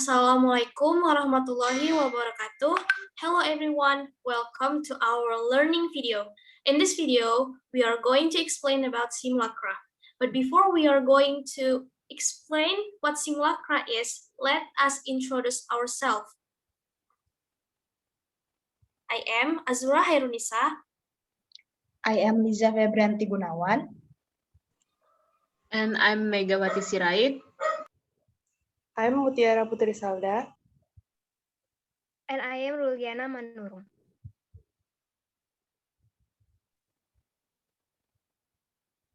Assalamualaikum warahmatullahi wabarakatuh. Hello everyone, welcome to our learning video. In this video, we are going to explain about simulacra. But before we are going to explain what simulacra is, let us introduce ourselves. I am Azura Hairunisa. I am Liza Febrianti Gunawan. And I'm Megawati Sirait. I'm Mutiara Putri Salda. And I am Ruliana Manurung.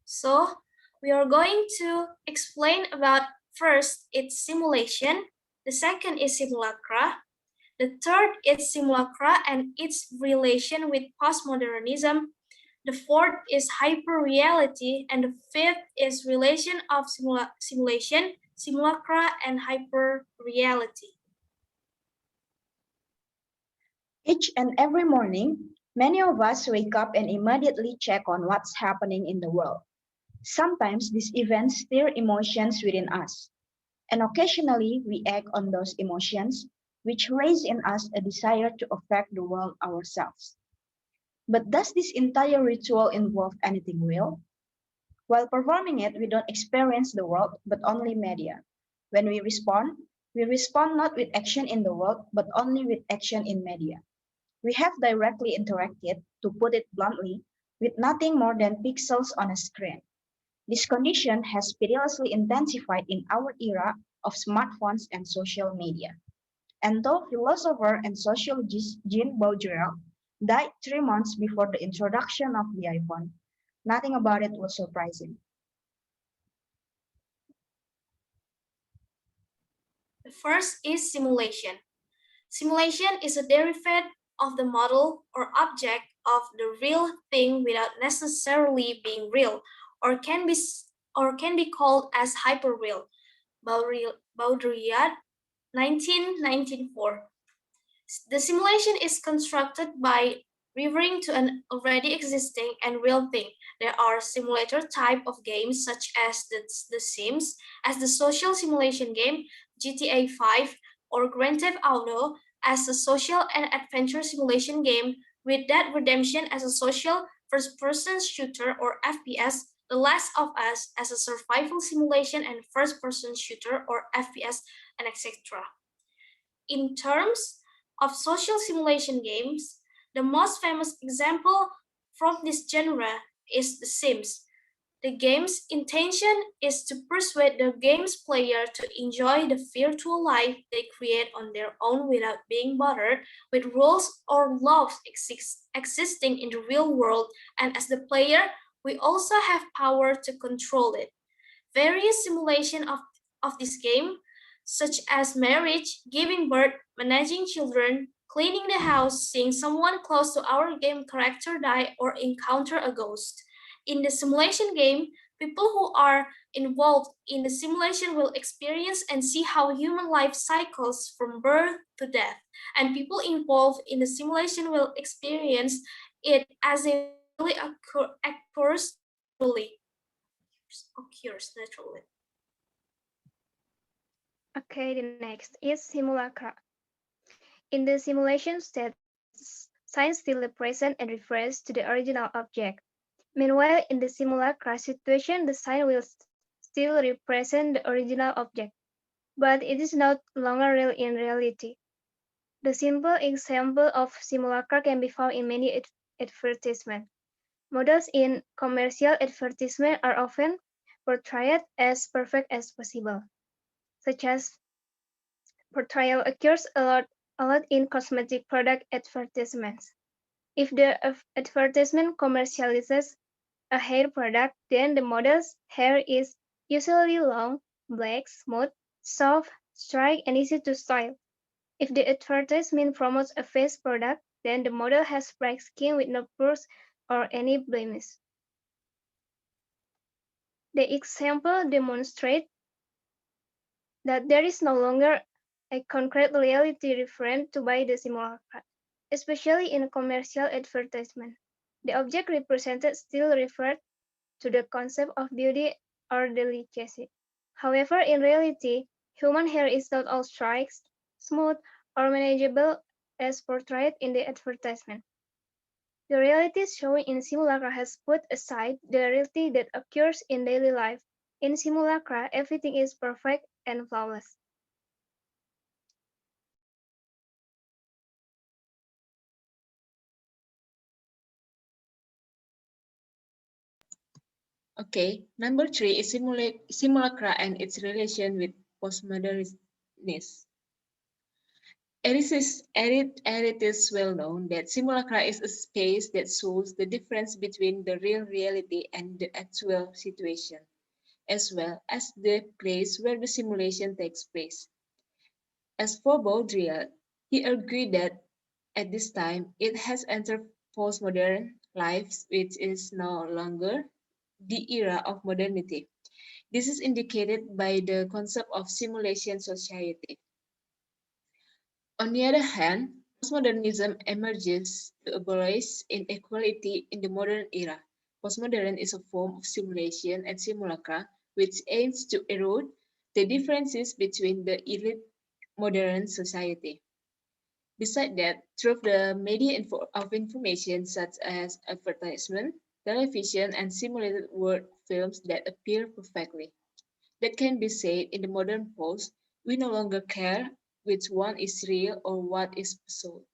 So, we are going to explain about first, its simulation. The second is simulacra. The third is simulacra and its relation with postmodernism. The fourth is hyperreality, and the fifth is relation of simulation, simulacra, and hyperreality. Each and every morning, many of us wake up and immediately check on what's happening in the world. Sometimes these events stir emotions within us, and occasionally we act on those emotions, which raise in us a desire to affect the world ourselves. But does this entire ritual involve anything real? While performing it, we don't experience the world, but only media. When we respond not with action in the world, but only with action in media. We have directly interacted, to put it bluntly, with nothing more than pixels on a screen. This condition has perilously intensified in our era of smartphones and social media. And though philosopher and sociologist Jean Baudrillard died 3 months before the introduction of the iPhone, nothing about it was surprising. The first is simulation. Simulation is a derivative of the model or object of the real thing without necessarily being real, or can be called as hyperreal. Baudrillard, 1994. The simulation is constructed by referring to an already existing and real thing. There are simulator type of games such as The Sims, as the social simulation game, GTA 5, or Grand Theft Auto as a social and adventure simulation game, with Dead Redemption as a social first-person shooter or FPS, The Last of Us as a survival simulation and first-person shooter or FPS, and etc. In terms of social simulation games, the most famous example from this genre is The Sims. The game's intention is to persuade the game's player to enjoy the virtual life they create on their own without being bothered with rules or laws existing in the real world, and as the player, we also have power to control it. Various simulations of this game, such as marriage, giving birth, managing children, cleaning the house, seeing someone close to our game character die, or encounter a ghost. In the simulation game, people who are involved in the simulation will experience and see how human life cycles from birth to death, and people involved in the simulation will experience it as it really occurs naturally. Okay, the next is simulacra. In the simulation state, sign still present and refers to the original object. Meanwhile, in the simulacra situation, the sign will still represent the original object, but it is no longer real in reality. The simple example of simulacra can be found in many advertisements. Models in commercial advertisement are often portrayed as perfect as possible, such as portrayal occurs a lot in cosmetic product advertisements. If the advertisement commercializes a hair product, then the model's hair is usually long, black, smooth, soft, straight, and easy to style. If the advertisement promotes a face product, then the model has bright skin with no pores or any blemish. The example demonstrates that there is no longer a concrete reality referred to by the simulacra, especially in a commercial advertisement. The object represented still referred to the concept of beauty or delicacy. However, in reality, Human hair is not all straight, smooth, or manageable as portrayed in the advertisement. The reality shown in Simulacra has put aside the reality that occurs in daily life. In Simulacra, everything is perfect and flawless. Okay, number 3 is simulacra and its relation with postmodernism. It is well known that simulacra is a space that shows the difference between the real reality and the actual situation, as well as the place where the simulation takes place. As for Baudrillard, he argued that at this time it has entered postmodern lives, which is no longer the era of modernity. This is indicated by the concept of simulation society. On the other hand, postmodernism emerges to abolish inequality in the modern era. Postmodern is a form of simulation and simulacra which aims to erode the differences between the elite modern society. Besides that, through the media of information such as advertisement, television, and simulated world films that appear perfectly, that can be said in the modern post, we no longer care which one is real or what is sold.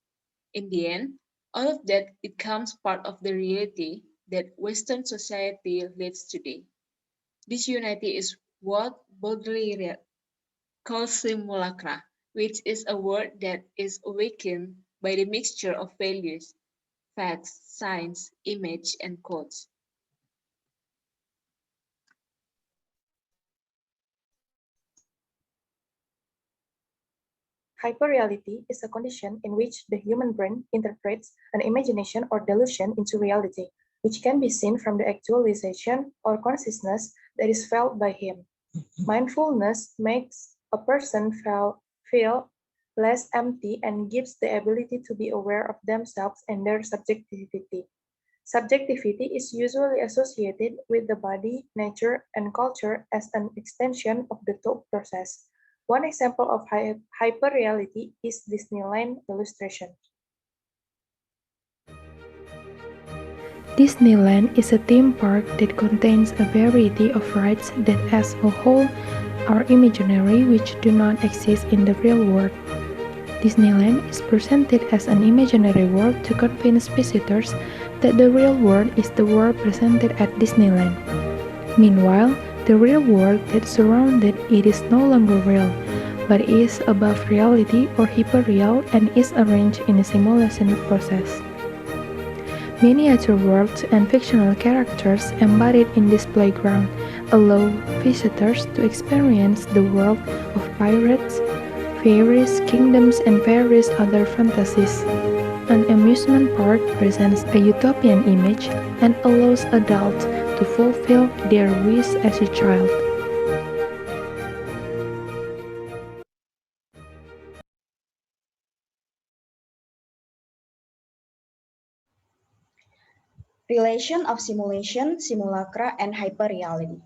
In the end, all of that becomes part of the reality that Western society lives today. This unity is what Baudrillard calls simulacra, which is a word that is awakened by the mixture of values, facts, science, image, and codes. Hyperreality is a condition in which the human brain interprets an imagination or delusion into reality, which can be seen from the actualization or consciousness that is felt by him. Mindfulness makes a person feel less empty and gives the ability to be aware of themselves and their subjectivity. Subjectivity is usually associated with the body, nature, and culture as an extension of the thought process. One example of hyperreality is Disneyland illustration. Disneyland is a theme park that contains a variety of rides that as a whole are imaginary which do not exist in the real world. Disneyland is presented as an imaginary world to convince visitors that the real world is the world presented at Disneyland. Meanwhile, the real world that surrounded it is no longer real, but is above reality or hyperreal and is arranged in a simulation process. Miniature worlds and fictional characters embodied in this playground allow visitors to experience the world of pirates, fairies, kingdoms, and various other fantasies. An amusement park presents a utopian image and allows adults to fulfill their wish as a child. Relation of simulation, simulacra, and hyperreality.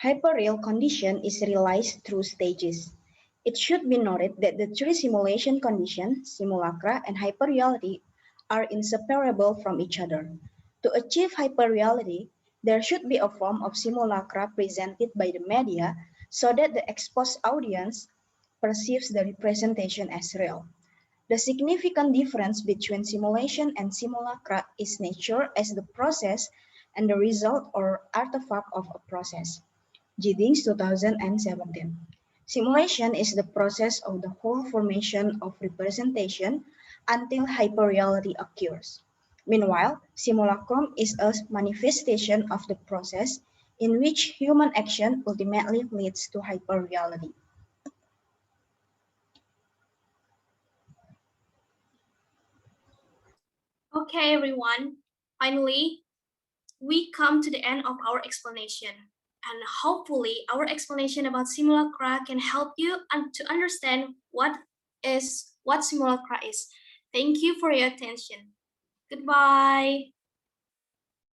Hyperreal condition is realized through stages. It should be noted that the three simulation conditions, simulacra and hyperreality, are inseparable from each other. To achieve hyperreality, there should be a form of simulacra presented by the media so that the exposed audience perceives the representation as real. The significant difference between simulation and simulacra is nature as the process and the result or artifact of a process. Giddings 2017. Simulation is the process of the whole formation of representation until hyperreality occurs. Meanwhile, simulacrum is a manifestation of the process in which human action ultimately leads to hyperreality. Okay, everyone. Finally, we come to the end of our explanation. And hopefully, our explanation about simulacra can help you to understand what simulacra is. Thank you for your attention. Goodbye.